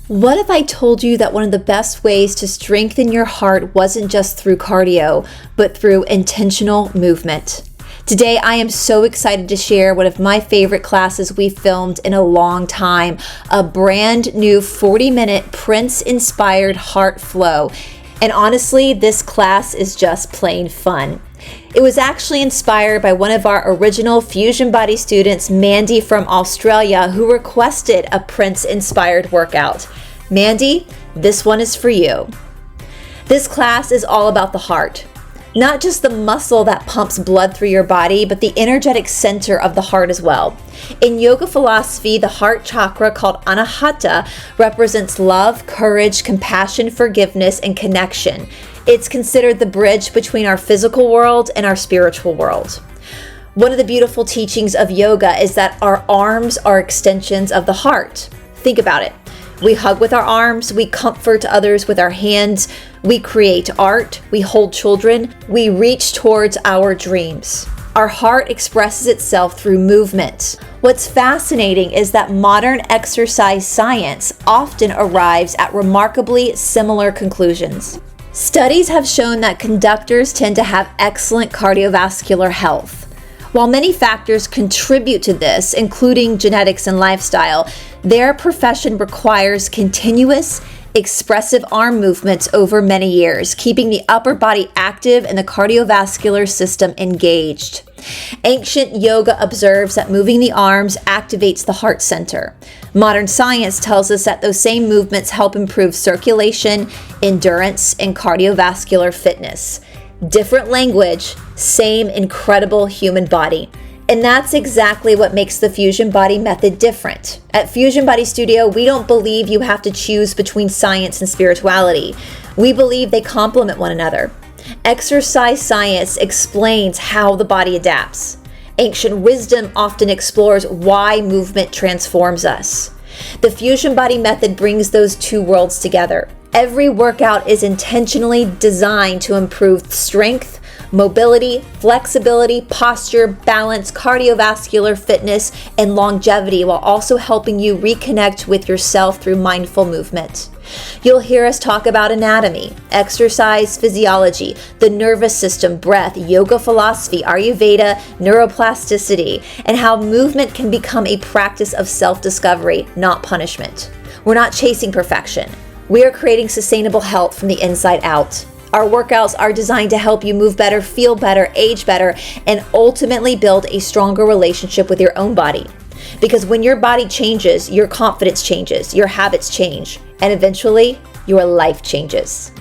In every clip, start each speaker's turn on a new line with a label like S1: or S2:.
S1: What if I told you that one of the best ways to strengthen your heart wasn't just through cardio, but through intentional movement? Today, I am so excited to share one of my favorite classes we've filmed in a long time, a brand new 40-minute Prince-inspired heart flow. And honestly, this class is just plain fun. It was actually inspired by one of our original Fusion Body students, Mandy from Australia, who requested a Prince-inspired workout. Mandy, this one is for you. This class is all about the heart. Not just the muscle that pumps blood through your body, but the energetic center of the heart as well. In yoga philosophy, the heart chakra, called Anahata, represents love, courage, compassion, forgiveness, and connection. It's considered the bridge between our physical world and our spiritual world. One of the beautiful teachings of yoga is that our arms are extensions of the heart. Think about it. We hug with our arms, we comfort others with our hands, we create art, we hold children, we reach towards our dreams. Our heart expresses itself through movement. What's fascinating is that modern exercise science often arrives at remarkably similar conclusions. Studies have shown that conductors tend to have excellent cardiovascular health. While many factors contribute to this, including genetics and lifestyle, their profession requires continuous, expressive arm movements over many years, keeping the upper body active and the cardiovascular system engaged. Ancient yoga observes that moving the arms activates the heart center. Modern science tells us that those same movements help improve circulation, endurance, and cardiovascular fitness. Different language, same incredible human body. And that's exactly what makes the Fusion Body method different. At Fusion Body Studio, we don't believe you have to choose between science and spirituality. We believe they complement one another. Exercise science explains how the body adapts. Ancient wisdom often explores why movement transforms us. The Fusion Body method brings those two worlds together. Every workout is intentionally designed to improve strength, mobility, flexibility, posture, balance, cardiovascular fitness, and longevity, while also helping you reconnect with yourself through mindful movement. You'll hear us talk about anatomy, exercise physiology, the nervous system, breath, yoga philosophy, Ayurveda, neuroplasticity, and how movement can become a practice of self-discovery, not punishment. We're not chasing perfection. We are creating sustainable health from the inside out. Our workouts are designed to help you move better, feel better, age better, and ultimately build a stronger relationship with your own body. Because when your body changes, your confidence changes, your habits change, and eventually, your life changes.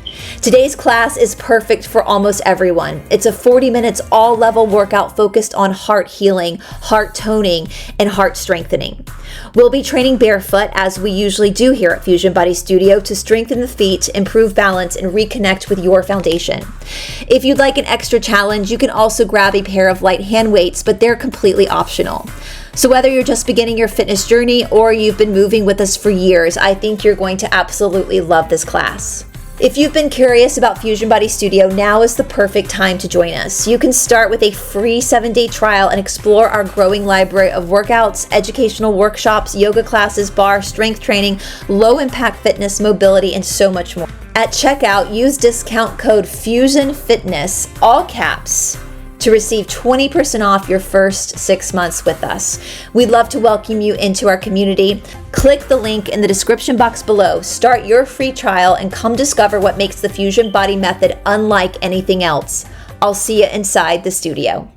S1: Today's class is perfect for almost everyone. It's a 40 minutes all-level workout focused on heart healing, heart toning, and heart strengthening. We'll be training barefoot, as we usually do here at Fusion Body Studio, to strengthen the feet, improve balance, and reconnect with your foundation. If you'd like an extra challenge, you can also grab a pair of light hand weights, but they're completely optional. So whether you're just beginning your fitness journey or you've been moving with us for years, I think you're going to absolutely love this class. If you've been curious about Fusion Body Studio, now is the perfect time to join us. You can start with a free 7-day trial and explore our growing library of workouts, educational workshops, yoga classes, barre, strength training, low-impact fitness, mobility, and so much more. At checkout, use discount code FUSIONFITNESS, all caps, to receive 20% off your first 6 months with us. We'd love to welcome you into our community. Click the link in the description box below, start your free trial, and come discover what makes the Fusion Body method unlike anything else. I'll see you inside the studio.